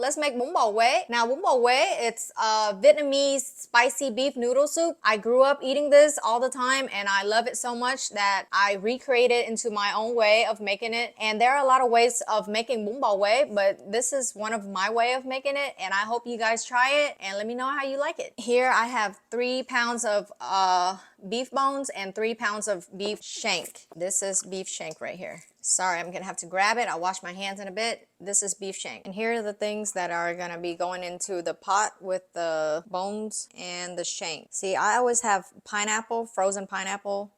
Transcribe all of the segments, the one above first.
Let's make Bun Bo Hue. Now, Bun Bo Hue, it's Vietnamese spicy beef noodle soup. I grew up eating this all the time and I love it so much that I recreated into my own way of making it. And there are a lot of ways of making Bun Bo Hue, but this is one of my way of making it, and I hope you guys try it and let me know how you like it. Here I have 3 pounds of beef bones and 3 pounds of beef shank. This is beef shank right here. Sorry, I'm gonna have to grab it. I'll wash my hands in a bit. This is beef shank. And here are the things that are gonna be going into the pot with the bones and the shank. See, I always have pineapple, frozen pineapple,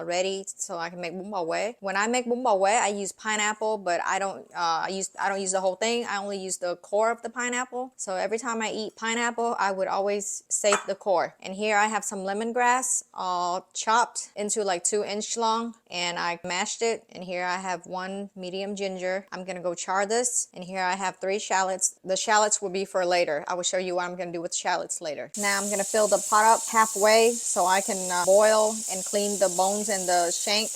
ready so I can make Bun Bo Hue. When I make Bun Bo Hue, I use pineapple, but I don't use the whole thing. I only use the core of the pineapple. So every time I eat pineapple, I would always save the core. And here I have some lemongrass all chopped into like 2-inch long, and I mashed it. And here I have 1 medium ginger. I'm gonna go char this. And here I have 3 shallots. The shallots will be for later. I will show you what I'm gonna do with shallots later. Now I'm gonna fill the pot up halfway so I can boil and clean the bones and the shank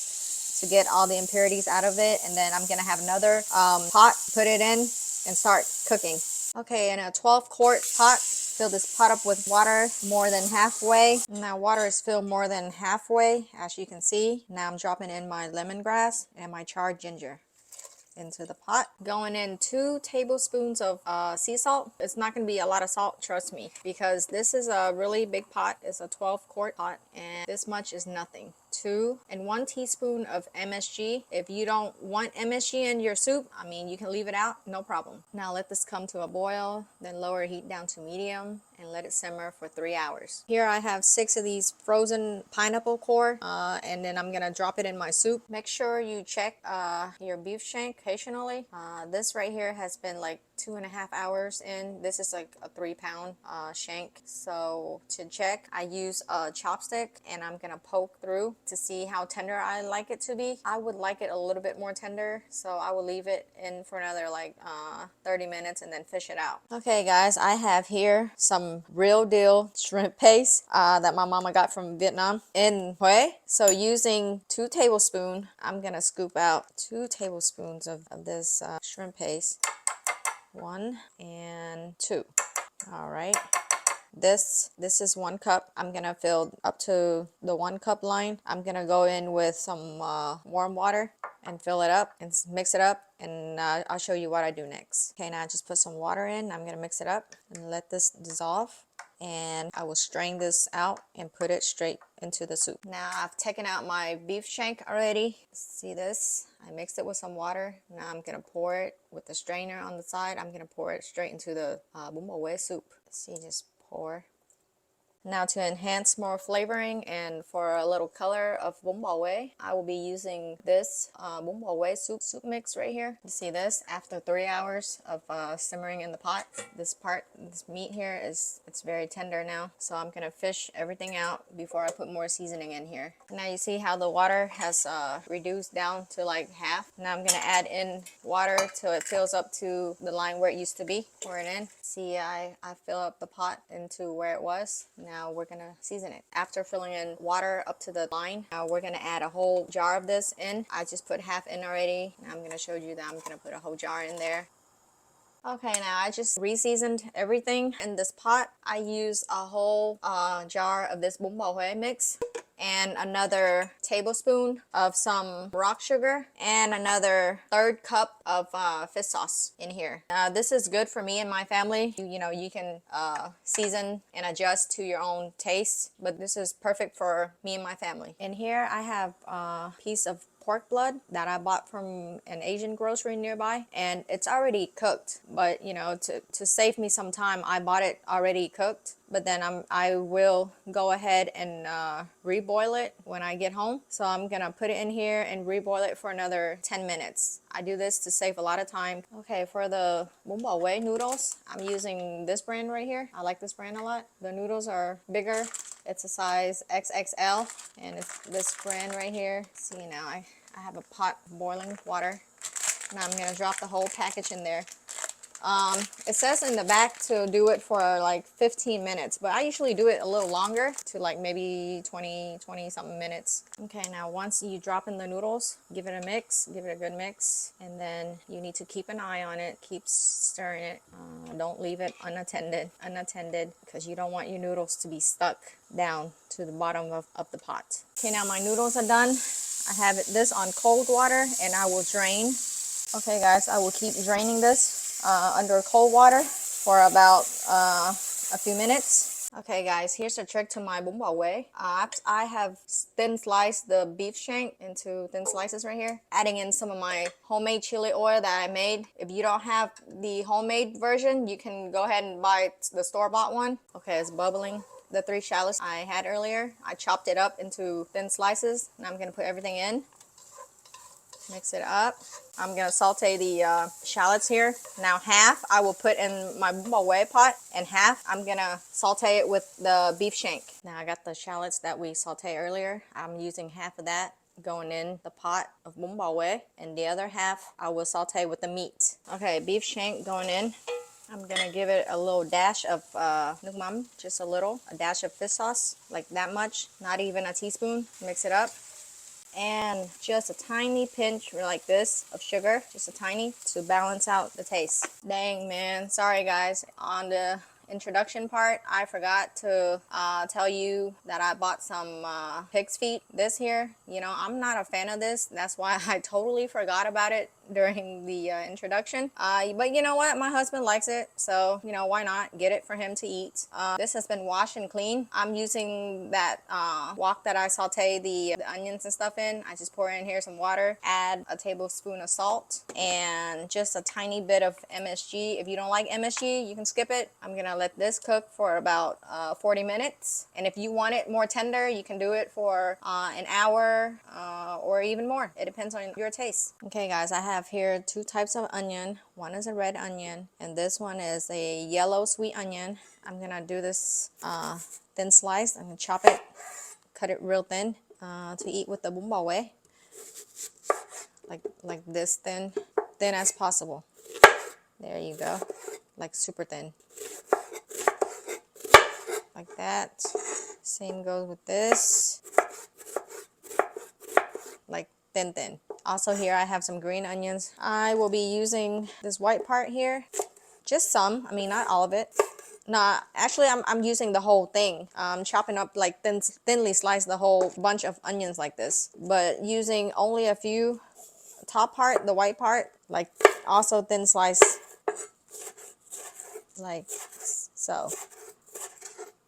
to get all the impurities out of it. And then I'm gonna have another pot, put it in and start cooking. Okay, in a 12-quart pot, fill this pot up with water more than halfway. Now water is filled more than halfway, as you can see. Now I'm dropping in my lemongrass and my charred ginger into the pot. Going in 2 tablespoons of sea salt. It's not going to be a lot of salt, trust me, because this is a really big pot. It's a 12-quart pot and this much is nothing. 2 and 1 teaspoon of MSG. If you don't want MSG in your soup, I mean, you can leave it out, no problem. Now let this come to a boil, then lower heat down to medium and let it simmer for 3 hours. Here I have 6 of these frozen pineapple core, and then I'm gonna drop it in my soup. Make sure you check your beef shank occasionally. This right here has been like 2.5 hours in. This is like a 3-pound shank. So to check, I use a chopstick and I'm gonna poke through to see how tender I like it to be. I would like it a little bit more tender, so I will leave it in for another like 30 minutes and then fish it out. Okay guys, I have here some real deal shrimp paste that my mama got from Vietnam in Hue. So using 2 tablespoons, I'm gonna scoop out 2 tablespoons of this shrimp paste. 1 and 2. All right. This is 1 cup. I'm gonna fill up to the 1 cup line. I'm gonna go in with some warm water and fill it up and mix it up, and I'll show you what I do next. Okay, now I just put some water in. I'm gonna mix it up and let this dissolve, and I will strain this out and put it straight into the soup. Now I've taken out my beef shank already. See this? I mixed it with some water. Now I'm gonna pour it with the strainer on the side. I'm gonna pour it straight into the Bun Bo Hue soup. See, just pour. Now to enhance more flavoring and for a little color of Bun Bo Hue, I will be using this Bun Bo Hue soup mix right here. You see this? After 3 hours of simmering in the pot, this meat here it's very tender now. So I'm gonna fish everything out before I put more seasoning in here. Now you see how the water has reduced down to like half. Now I'm gonna add in water till it fills up to the line where it used to be. Pour it in. See, I fill up the pot into where it was. Now we're gonna season it. After filling in water up to the line, now we're gonna add a whole jar of this in. I just put half in already. Now I'm gonna show you that I'm gonna put a whole jar in there. Okay, now I just re-seasoned everything in this pot. I used a whole jar of this Bun Bo Hue mix and another tablespoon of some rock sugar and another 1/3 cup of fish sauce in here. This is good for me and my family. You know, you can season and adjust to your own taste, but this is perfect for me and my family. In here I have a piece of pork blood that I bought from an Asian grocery nearby, and it's already cooked, but you know, to save me some time, I bought it already cooked, but then I will go ahead and reboil it when I get home. So I'm gonna put it in here and reboil it for another 10 minutes. I do this to save a lot of time. Okay, for the Bun Bo Hue noodles, I'm using this brand right here. I like this brand a lot. The noodles are bigger. It's a size XXL, and it's this brand right here. See, now I have a pot boiling water. Now I'm gonna drop the whole package in there. It says in the back to do it for like 15 minutes, but I usually do it a little longer, to like maybe 20 something minutes. Okay, now once you drop in the noodles, give it a mix, give it a good mix, and then you need to keep an eye on it, keep stirring it. Don't leave it unattended, because you don't want your noodles to be stuck down to the bottom of the pot. Okay, now my noodles are done. I have this on cold water and I will drain. Okay guys, I will keep draining this under cold water for about a few minutes. Okay guys, here's a trick to my Bun Bo Hue. I have thin sliced the beef shank into thin slices right here, adding in some of my homemade chili oil that I made. If you don't have the homemade version, you can go ahead and buy the store-bought one. Okay, it's bubbling. The 3 shallots I had earlier, I chopped it up into thin slices. Now I'm gonna put everything in. Mix it up. I'm gonna saute the shallots here. Now half I will put in my Bun Bo Hue pot, and half I'm gonna saute it with the beef shank. Now I got the shallots that we sauteed earlier. I'm using half of that going in the pot of Bun Bo Hue, and the other half I will saute with the meat. Okay, beef shank going in. I'm gonna give it a little dash of nước mắm, just a little, a dash of fish sauce, like that much, not even a teaspoon. Mix it up. And just a tiny pinch like this of sugar, just a tiny, to balance out the taste. Dang man, sorry guys, on the introduction part I forgot to tell you that I bought some pig's feet. This here, you know, I'm not a fan of this, that's why I totally forgot about it during the introduction, but you know what, my husband likes it, so you know, why not get it for him to eat. This has been washed and clean. I'm using that wok that I saute the onions and stuff in. I just pour in here some water, add a tablespoon of salt, and just a tiny bit of MSG. If you don't like MSG, you can skip it. I'm gonna let this cook for about 40 minutes, and if you want it more tender, you can do it for an hour or even more. It depends on your taste. Okay guys, I have here 2 types of onion. One is a red onion, and this one is a yellow sweet onion. I'm gonna do this thin slice. I'm gonna chop it, cut it real thin to eat with the Bun Bo Hue. Like this thin as possible. There you go, like super thin, like that. Same goes with this, like thin. Also here I have some green onions. I will be using this white part here, just some, I mean not all of it. No, actually I'm using the whole thing. Chopping up like thinly slice the whole bunch of onions like this, but using only a few. Top part, the white part, like also thin slice, like so.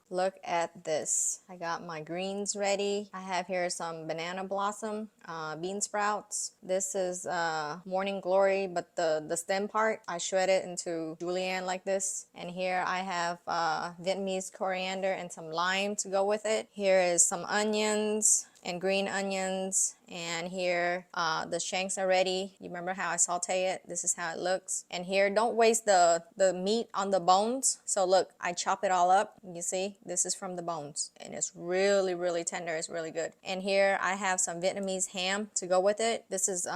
Look at this. I got my greens ready. I have here some banana blossom, bean sprouts. This is morning glory, but the stem part, I shred it into julienne like this. And here I have Vietnamese coriander and some lime to go with it. Here is some onions and green onions, and here the shanks are ready. You remember how I saute it? This is how it looks. And here, don't waste the meat on the bones. So look, I chop it all up. You see, this is from the bones, and it's really tender. It's really good. And here I have some Vietnamese ham to go with it. This is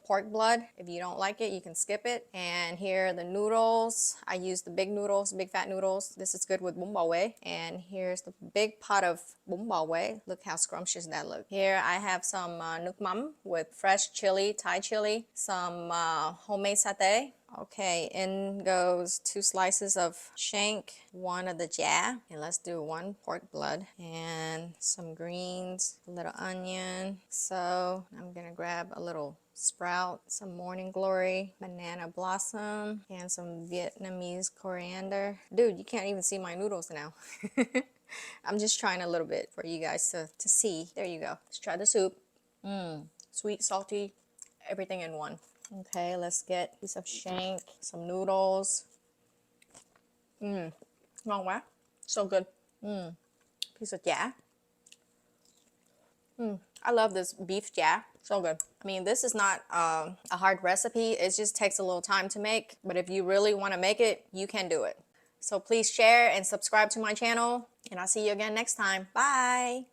pork blood. If you don't like it, you can skip it. And here are the noodles. I use the big noodles, big fat noodles. This is good with Bun Bo Hue. And here's the big pot of Bun Bo Hue. Look how scrumptious that looks. Here I have some nước mắm with fresh chili, Thai chili, some homemade satay. Okay, in goes 2 slices of shank, 1 of the ja, and let's do 1 pork blood, and some greens, a little onion. So I'm gonna grab a little sprout, some morning glory, banana blossom, and some Vietnamese coriander. Dude, you can't even see my noodles now. I'm just trying a little bit for you guys to see. There you go. Let's try the soup. Sweet, salty, everything in one. Okay, let's get a piece of shank, some noodles. Ngon quá. So good. Piece of ja. I love this beef ja. So good. I mean, this is not a hard recipe. It just takes a little time to make. But if you really want to make it, you can do it. So please share and subscribe to my channel. And I'll see you again next time. Bye.